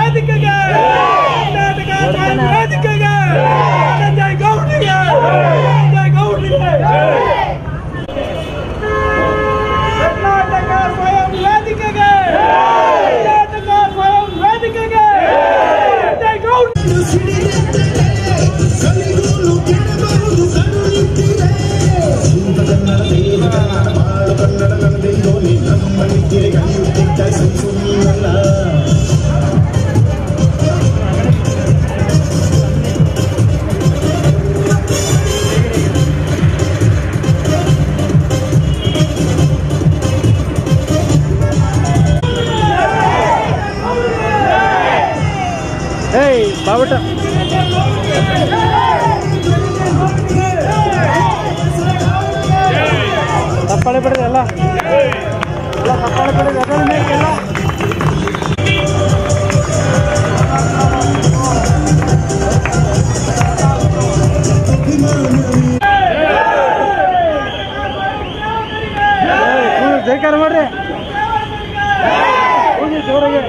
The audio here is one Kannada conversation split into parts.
ವೇದಿಕೆಗೆ ಕರ್ನಾಟಕ ಸ್ವಯಂ ವೇದಿಕೆಗೆ ಧನಂಜಯ ಗೌಡ್ರಿಗೆ ಧನಂಜಯ ಗೌಡ್ರಿಗೆ ಕರ್ನಾಟಕ ಸ್ವಯಂ ವೇದಿಕೆಗೆ ಕರ್ನಾಟಕ ಸ್ವಯಂ ವೇದಿಕೆಗೆ ಧನಂಜಯ ಗೌಡ್ರಿಗೆ ಬಾವುಟ ತಪ್ಪಾಳೆ ಬಿಡ್ರಿ ಎಲ್ಲ ತಪ್ಪಾಳೆ ಬಿಡ್ರಿ ಅದೆಲ್ಲ ಜೈಕಾರ ಮಾಡ್ರಿ ಜೋರಾಗೆ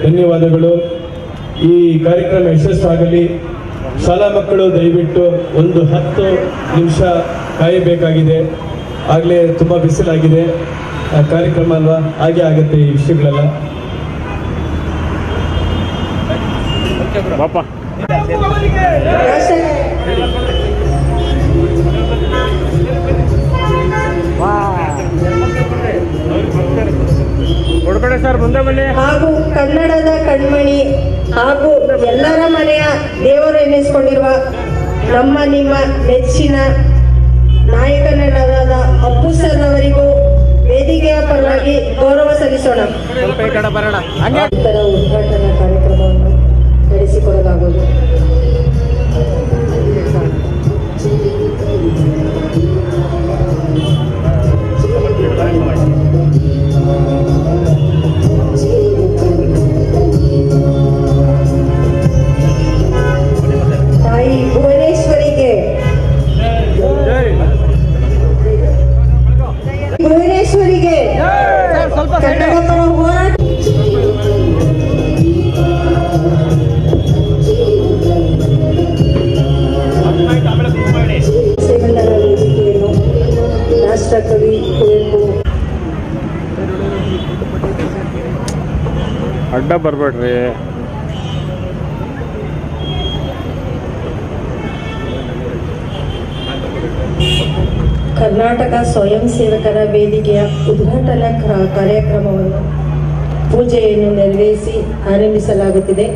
ಧನ್ಯವಾದಗಳು. ಈ ಕಾರ್ಯಕ್ರಮ ಯಶಸ್ಸಾಗಲಿ. ಶಾಲಾ ಮಕ್ಕಳು ದಯವಿಟ್ಟು ಒಂದು 10 ನಿಮಿಷ ಕಾಯಬೇಕಾಗಿದೆ. ಆಗಲೇ ತುಂಬ ಬಿಸಿಲಾಗಿದೆ ಕಾರ್ಯಕ್ರಮ ಅಲ್ವಾ, ಹಾಗೆ ಆಗುತ್ತೆ ಈ ವಿಷಯಗಳೆಲ್ಲ. ಹಾಗೂ ಕನ್ನಡದ ಕಣ್ಮಣಿ ಹಾಗೂ ಎಲ್ಲರ ಮನೆಯ ದೇವರು ಎನ್ನಿಸಿಕೊಂಡಿರುವ ನಮ್ಮ ನಿಮ್ಮ ನೆಚ್ಚಿನ ನಾಯಕನಾದ ಅಪ್ಪು ಸರ್ ಅವರಿಗೂ ವೇದಿಕೆಯ ಪರವಾಗಿ ಗೌರವ ಸಲ್ಲಿಸೋಣ. ಉದ್ಘಾಟನಾ ಕಾರ್ಯಕ್ರಮವನ್ನು ನಡೆಸಿಕೊಡಲಾಗುವುದು. ತಾಯಿ ಭುವನೇಶ್ವರಿಗೆ ಕನ್ನಡ ಪರ ಹೋರಾಟ ವೇದಿಕೆಯನ್ನು ರಾಷ್ಟ್ರಕವಿ ಕುವೆಂಪು ಅಡ್ಡ ಬರ್ಬೇಡ್ರಿ. ಕರ್ನಾಟಕ ಸ್ವಯಂ ಸೇವಕರ ವೇದಿಕೆಯ ಉದ್ಘಾಟನಾ ಕಾರ್ಯಕ್ರಮವನ್ನು ಪೂಜೆಯನ್ನು ನೆರವೇರಿಸಿ ಆರಂಭಿಸಲಾಗುತ್ತಿದೆ.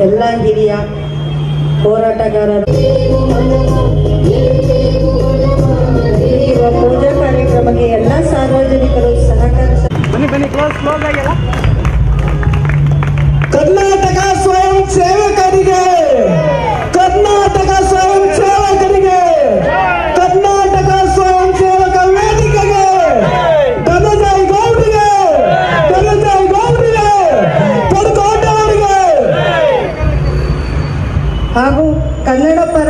ಎಲ್ಲ ಹಿರಿಯ ಹೋರಾಟಗಾರರು ಪೂಜಾ ಕಾರ್ಯಕ್ರಮಕ್ಕೆ ಎಲ್ಲ ಸಾರ್ವಜನಿಕರು ಸಹಕರಿಸ. ಕರ್ನಾಟಕ ಸ್ವಯಂ ಸೇವಕರಿಗೆ ಕರ್ನಾಟಕ ಸ್ವಯಂ ಸೇವಕರಿಗೆ ಕರ್ನಾಟಕ ಸ್ವಯಂ ಸೇವಕ ವೇದಿಕೆಗೆ ಧನಂಜಯ ಗೌಡ್ರಿಗೆ ಧನಂಜಯ ಗೌಡ್ರಿಗೆ ಪಡ್ಕೋಟವರಿಗೆ ಹಾಗೂ ಕನ್ನಡ ಪರ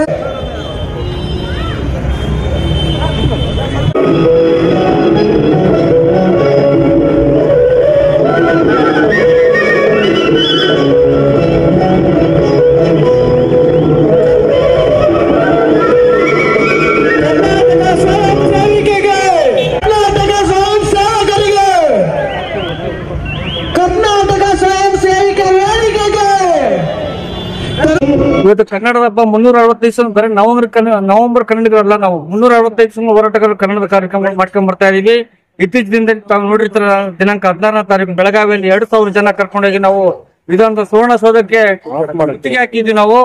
ಇವತ್ತು ಕನ್ನಡದ ಹಬ್ಬ 365 ಬರೀ ನವೆಂಬರ್ ಕನ್ನಡಿಗರಲ್ಲ, ನಾವು 365 ಹೋರಾಟಗಾರರು ಕನ್ನಡದ ಕಾರ್ಯಕ್ರಮ ಮಾಡ್ಕೊಂಡ್ ಬರ್ತಾ ಇದೀವಿ. ಇತ್ತೀಚಿನ ದಿನದಲ್ಲಿ ತಾವು ನೋಡಿರ್ತಾರ, ದಿನಾಂಕ 16ನೇ ತಾರೀಕು ಬೆಳಗಾವಿಯಲ್ಲಿ 2000 ಜನ ಕರ್ಕೊಂಡೋಗಿ ನಾವು ವಿಧಾನದ ಸುವರ್ಣಸೌಧಕ್ಕೆ ಗುತ್ತಿಗೆ ಹಾಕಿದ್ವಿ. ನಾವು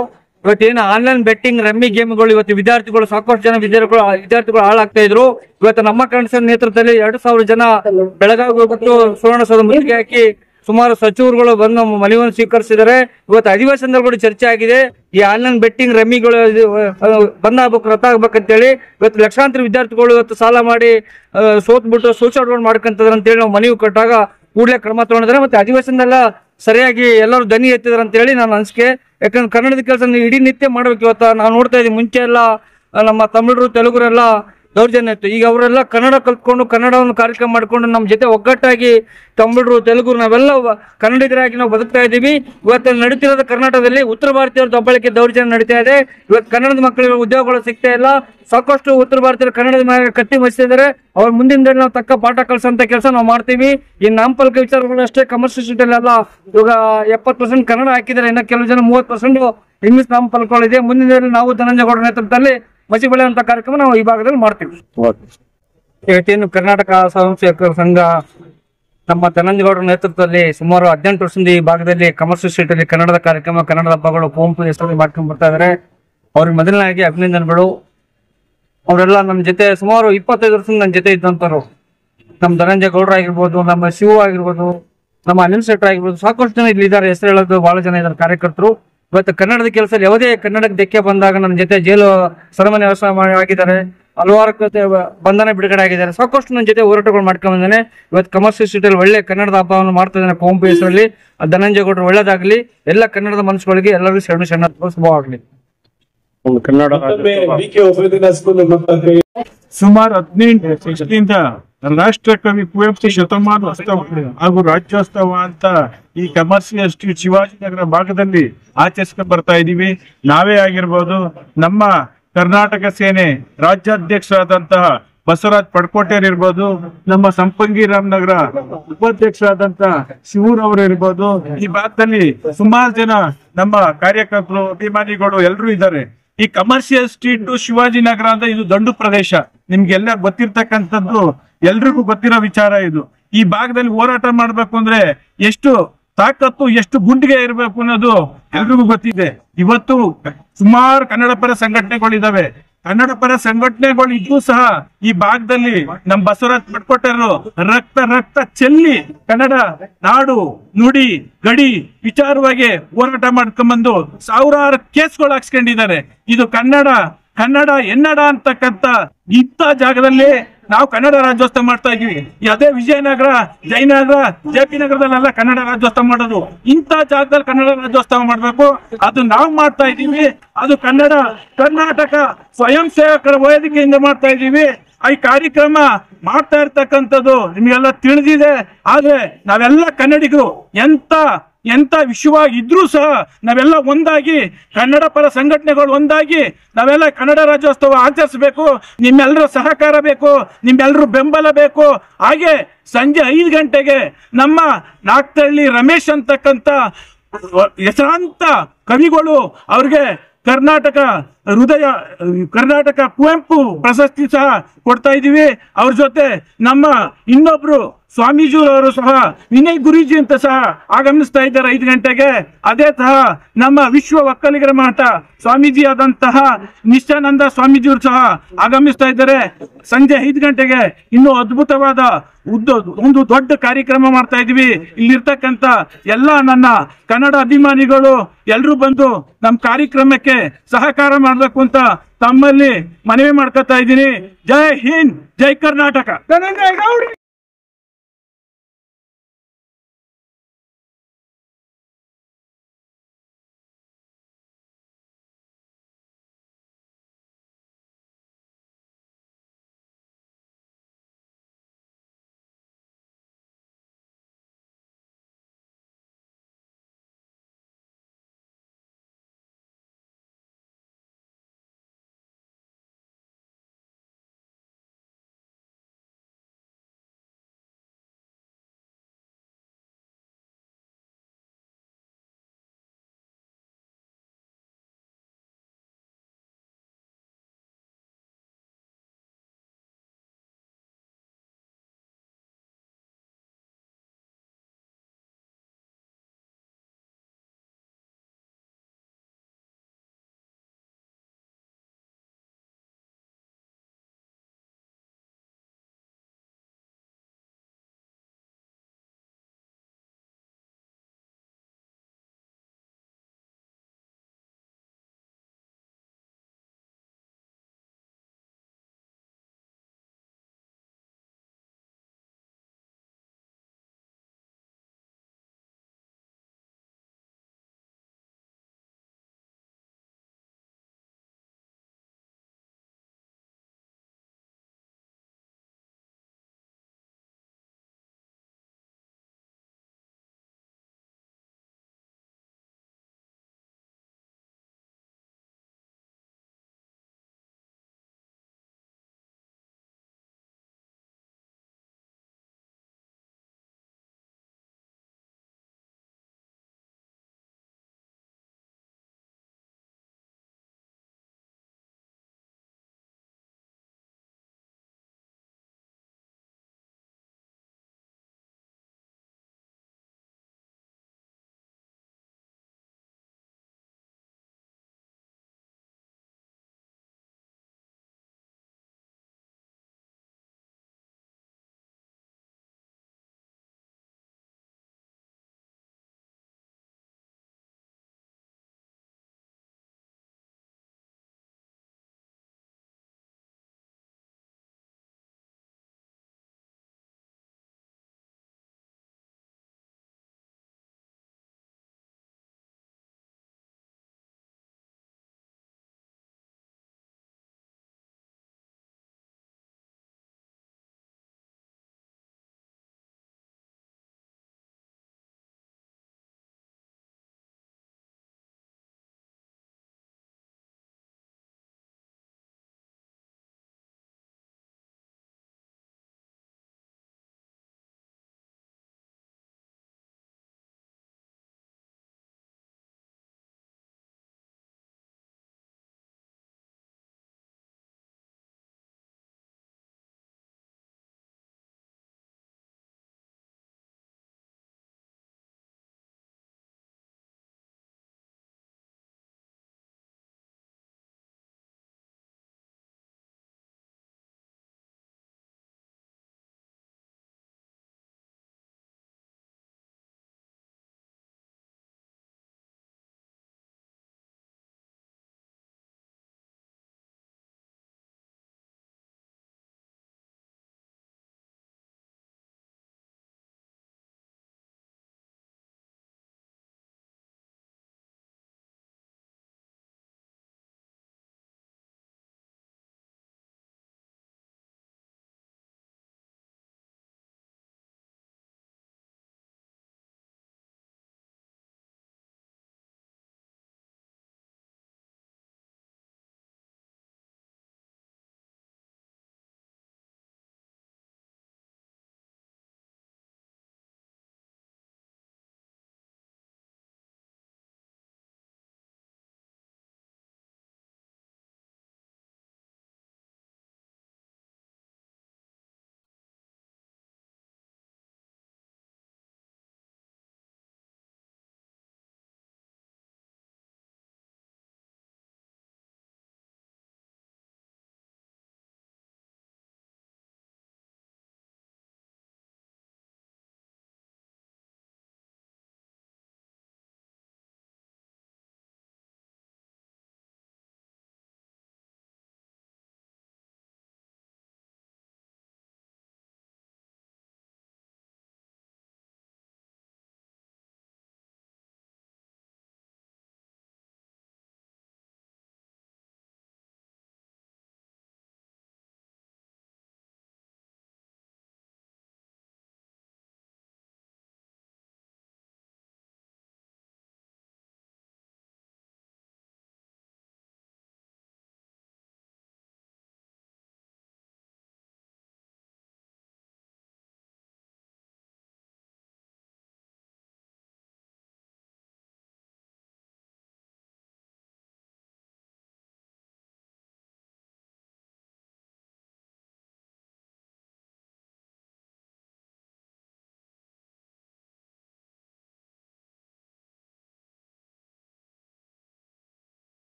ಇವತ್ತೇನು ಆನ್ಲೈನ್ ಬೆಟ್ಟಿಂಗ್ ರಮ್ಮಿ ಗೇಮ್ಗಳು ಇವತ್ತು ವಿದ್ಯಾರ್ಥಿಗಳು ಸಾಕಷ್ಟು ಜನ ವಿದ್ಯಾರ್ಥಿಗಳು ಹಾಳಾಗ್ತಾ ಇದ್ರು. ಇವತ್ತು ನಮ್ಮ ಕನ್ನಡ ನೇತೃತ್ವದಲ್ಲಿ 2000 ಜನ ಬೆಳಗಾವಿಗೆ ಹೋಗ್ಬಿಟ್ಟು ಸುವರ್ಣಸೌಧ ಮುತ್ತಿಗೆ ಹಾಕಿ ಸುಮಾರು ಸಚಿವರುಗಳು ಬಂದು ನಮ್ಮ ಮನವಿಯನ್ನು ಸ್ವೀಕರಿಸಿದ್ದಾರೆ. ಇವತ್ತು ಅಧಿವೇಶನದಲ್ಲಿ ಕೂಡ ಚರ್ಚೆ ಆಗಿದೆ. ಈ ಆನ್ಲೈನ್ ಬೆಟ್ಟಿಂಗ್ ರಮ್ಮಿಗಳು ಬಂದ್ ಆಗ್ಬೇಕು, ರಥ ಆಗ್ಬೇಕಂತೇಳಿ ಇವತ್ತು ಲಕ್ಷಾಂತರ ವಿದ್ಯಾರ್ಥಿಗಳು ಇವತ್ತು ಸಾಲ ಮಾಡಿ ಸೋತ್ಬಿಟ್ಟು ಸೂಸೈಡ್ ಮಾಡ್ಕೊಂತದ್ರ ಅಂತೇಳಿ ನಾವು ಮನವಿ ಕೊಟ್ಟಾಗ ಕೂಡಲೇ ಕ್ರಮ ತಗೊಂಡಿದ್ದಾರೆ. ಮತ್ತೆ ಅಧಿವೇಶನದೆಲ್ಲ ಸರಿಯಾಗಿ ಎಲ್ಲರೂ ಧ್ವನಿ ಎತ್ತಿದ್ರ ಅಂತ ಹೇಳಿ ನಾನು ಅನಿಸಿಕೆ. ಯಾಕಂದ್ರೆ ಕನ್ನಡದ ಕೆಲಸ ಇಡೀ ನಿತ್ಯ ಮಾಡ್ಬೇಕು. ಇವತ್ತು ನಾವು ನೋಡ್ತಾ ಇದೀವಿ, ಮುಂಚೆ ಎಲ್ಲ ನಮ್ಮ ತಮಿಳರು ತೆಲುಗುರೆಲ್ಲ ದೌರ್ಜನ್ಯ ಇತ್ತು. ಈಗ ಅವರೆಲ್ಲ ಕನ್ನಡ ಕಲ್ತ್ಕೊಂಡು ಕನ್ನಡವನ್ನು ಕಾರ್ಯಕ್ರಮ ಮಾಡ್ಕೊಂಡು ನಮ್ಮ ಜೊತೆ ಒಗ್ಗಟ್ಟಾಗಿ ತಮಿಳರು ತೆಲುಗು ನಾವೆಲ್ಲ ಕನ್ನಡಿಗರಾಗಿ ನಾವು ಬದುಕ್ತಾ ಇದ್ದೀವಿ. ಇವತ್ತು ನಡೀತಿರೋದು ಕರ್ನಾಟಕದಲ್ಲಿ ಉತ್ತರ ಭಾರತೀಯರ ದಬ್ಬಳಿಕೆ ದೌರ್ಜನ್ಯ ನಡೀತಾ ಇದೆ. ಇವತ್ತು ಕನ್ನಡದ ಮಕ್ಕಳಿಗೆ ಉದ್ಯೋಗಗಳು ಸಿಗ್ತಾ ಇಲ್ಲ. ಸಾಕಷ್ಟು ಉತ್ತರ ಭಾರತೀಯರು ಕನ್ನಡದ ಮೇಲೆ ಕತ್ತಿ ಮಸಿದ್ದಾರೆ. ಅವ್ರ ಮುಂದಿನ ದಿನ ನಾವು ತಕ್ಕ ಪಾಠ ಕಲಿಸೋಂಥ ಕೆಲಸ ನಾವು ಮಾಡ್ತೀವಿ. ಈ ನಾಮಫಲಕ ವಿಚಾರಗಳು ಅಷ್ಟೇ. ಕಮರ್ಷಿಯಲ್ ಸಿಟಿಲೆಲ್ಲ ಇವಾಗ 70% ಕನ್ನಡ ಹಾಕಿದ್ದಾರೆ. ಇನ್ನು ಕೆಲವು ಜನ 30% ಇಂಗ್ಲಿಷ್ ನಾಮಫಲಕಗಳಿದೆ. ಮುಂದಿನ ದಿನದಲ್ಲಿ ನಾವು ಧನಂಜಯ ಗೌಡರ ನೇತೃತ್ವದಲ್ಲಿ ಮಸಿ ಬೆಳೆಯುವಂತ ಕಾರ್ಯಕ್ರಮ ನಾವು ಈ ಭಾಗದಲ್ಲಿ ಮಾಡ್ತೀವಿ. ಇವತ್ತೇನು ಕರ್ನಾಟಕ ಸ್ವಯಂ ಸೇವಕರ ಸಂಘ ನಮ್ಮ ಧನಂಜಯ ಗೌಡರ ನೇತೃತ್ವದಲ್ಲಿ ಸುಮಾರು 18 ವರ್ಷದಿಂದ ಈ ಭಾಗದಲ್ಲಿ ಕಮರ್ಷಿಯಲ್ ಸ್ಟ್ರೀಟಲ್ಲಿ ಕನ್ನಡದ ಕಾರ್ಯಕ್ರಮ, ಕನ್ನಡದ ಹಬ್ಬಗಳು, ಕುವೆಂಪು ಹೆಸರಲ್ಲಿ ಮಾಡ್ಕೊಂಡು ಬರ್ತಾ ಇದ್ದಾರೆ. ಅವ್ರಿಗೆ ಮೊದಲನೇದಾಗಿ ಅಭಿನಂದನೆಗಳು. ಅವರೆಲ್ಲ ನಮ್ಮ ಜೊತೆ ಸುಮಾರು 25 ವರ್ಷದಿಂದ ನನ್ನ ಜೊತೆ ಇದ್ದಂಥವ್ರು. ನಮ್ಮ ಧನಂಜಯ ಗೌಡರು ಆಗಿರ್ಬೋದು, ನಮ್ಮ ಶಿವ ಆಗಿರ್ಬೋದು, ನಮ್ಮ ಅನಿಲ್ ಶೆಟ್ಟರ್ ಆಗಿರ್ಬೋದು, ಸಾಕಷ್ಟು ಜನ ಇಲ್ಲಿ ಇದ್ದಾರೆ. ಹೆಸರು ಹೇಳೋದು ಬಹಳ ಜನ ಇದ್ದಾರೆ ಕಾರ್ಯಕರ್ತರು. ಇವತ್ತು ಕನ್ನಡದ ಕೆಲಸದಲ್ಲಿ ಯಾವುದೇ ಕನ್ನಡಕ್ಕೆ ಧಕ್ಕೆ ಬಂದಾಗ ನನ್ನ ಜೊತೆ ಜೈಲು ಸರಮನೆ ಆಗಿದ್ದಾರೆ. ಹಲವಾರು ಬಂಧನ ಬಿಡುಗಡೆ ಆಗಿದ್ದಾರೆ. ಸಾಕಷ್ಟು ನನ್ನ ಜೊತೆ ಹೋರಾಟಗಳು ಮಾಡ್ಕೊಂಡು ಬಂದಾನೆ. ಇವತ್ತು ಕಮರ್ಷಿಯಲ್ ಸಿಟಿಯಲ್ಲಿ ಒಳ್ಳೆ ಕನ್ನಡದ ಹಬ್ಬವನ್ನು ಮಾಡ್ತಾ ಇದ್ದಾನೆ ಕುವೆಂಪು ಹೆಸರಲ್ಲಿ. ಧನಂಜಯ ಗೌಡರು ಒಳ್ಳೇದಾಗ್ಲಿ. ಎಲ್ಲ ಕನ್ನಡದ ಮನಸ್ಸುಗಳಿಗೆ ಎಲ್ಲರಿಗೂ ಶರಣ ಶುಭವಾಗಲಿ. ಸುಮಾರು 18 ವರ್ಷದಿಂದ ರಾಷ್ಟ್ರ ಕವಿ ಕುವೆಂಪು ಶತಮಾನೋತ್ಸವ ಹಾಗೂ ರಾಜ್ಯೋತ್ಸವ ಅಂತ ಈ ಕಮರ್ಷಿಯಲ್ ಸ್ಟ್ರೀಟ್ ಶಿವಾಜಿನಗರ ಭಾಗದಲ್ಲಿ ಆಚರಿಸ್ಕೊಂಡು ಬರ್ತಾ ಇದೀವಿ. ನಾವೇ ಆಗಿರ್ಬೋದು, ನಮ್ಮ ಕರ್ನಾಟಕ ಸೇನೆ ರಾಜ್ಯಾಧ್ಯಕ್ಷರಾದಂತಹ ಬಸವರಾಜ್ ಪಡ್ಕೋಟೆಯರ್ ಇರ್ಬೋದು, ನಮ್ಮ ಸಂಪಂಗಿ ರಾಮನಗರ ಉಪಾಧ್ಯಕ್ಷರಾದಂತಹ ಶಿವೂರವರು ಇರ್ಬೋದು. ಈ ಭಾಗದಲ್ಲಿ ಸುಮಾರು ಜನ ನಮ್ಮ ಕಾರ್ಯಕರ್ತರು, ಅಭಿಮಾನಿಗಳು ಎಲ್ಲರೂ ಇದ್ದಾರೆ. ಈ ಕಮರ್ಷಿಯಲ್ ಸ್ಟ್ರೀಟ್ ಶಿವಾಜಿನಗರ ಅಂತ ಇದು ದೊಡ್ಡ ಪ್ರದೇಶ. ನಿಮ್ಗೆಲ್ಲ ಗೊತ್ತಿರ್ತಕ್ಕಂಥದ್ದು, ಎಲ್ರಿಗೂ ಗೊತ್ತಿರೋ ವಿಚಾರ ಇದು. ಈ ಭಾಗದಲ್ಲಿ ಹೋರಾಟ ಮಾಡ್ಬೇಕು ಅಂದ್ರೆ ಎಷ್ಟು ತಾಕತ್ತು, ಎಷ್ಟು ಗುಂಡಿಗೆ ಇರಬೇಕು ಅನ್ನೋದು ಎಲ್ರಿಗೂ ಗೊತ್ತಿದೆ. ಇವತ್ತು ಸುಮಾರು ಕನ್ನಡ ಪರ ಸಂಘಟನೆಗಳಿದಾವೆ. ಕನ್ನಡ ಪರ ಸಂಘಟನೆಗಳು ಇದ್ರೂ ಸಹ ಈ ಭಾಗದಲ್ಲಿ ನಮ್ಮ ಬಸವರಾಜ್ ಪಡ್ಕೋಟರು ರಕ್ತ ಚೆಲ್ಲಿ ಕನ್ನಡ ನಾಡು ನುಡಿ ಗಡಿ ವಿಚಾರವಾಗಿ ಹೋರಾಟ ಮಾಡ್ಕೊಂಡ್ಬಂದು ಸಾವಿರಾರು ಕೇಸ್ಗಳು ಹಾಕ್ಸ್ಕೊಂಡಿದ್ದಾರೆ. ಇದು ಕನ್ನಡ ಎನ್ನಡ ಅಂತಕ್ಕಂಥ ಇಂಥ ಜಾಗದಲ್ಲಿ ನಾವು ಕನ್ನಡ ರಾಜ್ಯೋತ್ಸವ ಮಾಡ್ತಾ ಇದೀವಿ. ಅದೇ ವಿಜಯನಗರ, ಜಯನಗರ, ಜೆಪಿ ನಗರದಲ್ಲೆಲ್ಲ ಕನ್ನಡ ರಾಜ್ಯೋತ್ಸವ ಮಾಡೋದು. ಇಂಥ ಜಾಗದಲ್ಲಿ ಕನ್ನಡ ರಾಜ್ಯೋತ್ಸವ ಮಾಡ್ಬೇಕು. ಅದು ನಾವು ಮಾಡ್ತಾ ಇದೀವಿ. ಅದು ಕರ್ನಾಟಕ ಸ್ವಯಂ ಸೇವಕರ ವೇದಿಕೆಯಿಂದ ಮಾಡ್ತಾ ಇದೀವಿ. ಈ ಕಾರ್ಯಕ್ರಮ ಮಾಡ್ತಾ ಇರ್ತಕ್ಕಂಥದ್ದು ನಿಮಗೆಲ್ಲ ತಿಳಿದಿದೆ. ಆದ್ರೆ ನಾವೆಲ್ಲ ಕನ್ನಡಿಗರು ಎಂತ ವಿಷಯವಾಗಿ ಇದ್ರೂ ಸಹ ನಾವೆಲ್ಲ ಒಂದಾಗಿ, ಕನ್ನಡ ಪರ ಸಂಘಟನೆಗಳು ಒಂದಾಗಿ ನಾವೆಲ್ಲ ಕನ್ನಡ ರಾಜ್ಯೋತ್ಸವ ಆಚರಿಸಬೇಕು. ನಿಮ್ಮೆಲ್ಲರ ಸಹಕಾರ ಬೇಕು, ನಿಮ್ಮೆಲ್ಲರೂ ಬೆಂಬಲ ಬೇಕು. ಹಾಗೆ ಸಂಜೆ 5 ಗಂಟೆಗೆ ನಮ್ಮ ನಾಗ್ತಳ್ಳಿ ರಮೇಶ್ ಅಂತಕ್ಕಂಥ ಹೆಸರಾಂತ ಕವಿಗಳು, ಅವ್ರಿಗೆ ಕರ್ನಾಟಕ ಕುವೆಂಪು ಪ್ರಶಸ್ತಿ ಸಹ ಕೊಡ್ತಾ ಇದೀವಿ. ಅವ್ರ ಜೊತೆ ನಮ್ಮ ಇನ್ನೊಬ್ರು ಸ್ವಾಮೀಜಿಯವರು ಸಹ, ವಿನಯ್ ಗುರೂಜಿ ಅಂತ ಸಹ ಆಗಮಿಸ್ತಾ ಇದ್ದಾರೆ 5 ಗಂಟೆಗೆ. ಅದೇ ಸಹ ನಮ್ಮ ವಿಶ್ವ ಒಕ್ಕಲಿಗರ ಮಠ ಸ್ವಾಮೀಜಿ ಆದಂತಹ ನಿಶ್ಚಾನಂದ ಸ್ವಾಮೀಜಿಯವರು ಸಹ ಆಗಮಿಸ್ತಾ ಇದ್ದಾರೆ. ಸಂಜೆ 5 ಗಂಟೆಗೆ ಇನ್ನೂ ಅದ್ಭುತವಾದ ಒಂದು ದೊಡ್ಡ ಕಾರ್ಯಕ್ರಮ ಮಾಡ್ತಾ ಇದೀವಿ. ಇಲ್ಲಿರ್ತಕ್ಕಂಥ ಎಲ್ಲ ನನ್ನ ಕನ್ನಡ ಅಭಿಮಾನಿಗಳು ಎಲ್ಲರೂ ಬಂದು ನಮ್ಮ ಕಾರ್ಯಕ್ರಮಕ್ಕೆ ಸಹಕಾರ ಮಾಡಬೇಕು ಅಂತ ತಮ್ಮಲ್ಲಿ ಮನವಿ ಮಾಡ್ಕೊತಾ ಇದ್ದೀನಿ. ಜೈ ಹಿಂದ್, ಜೈ ಕರ್ನಾಟಕ.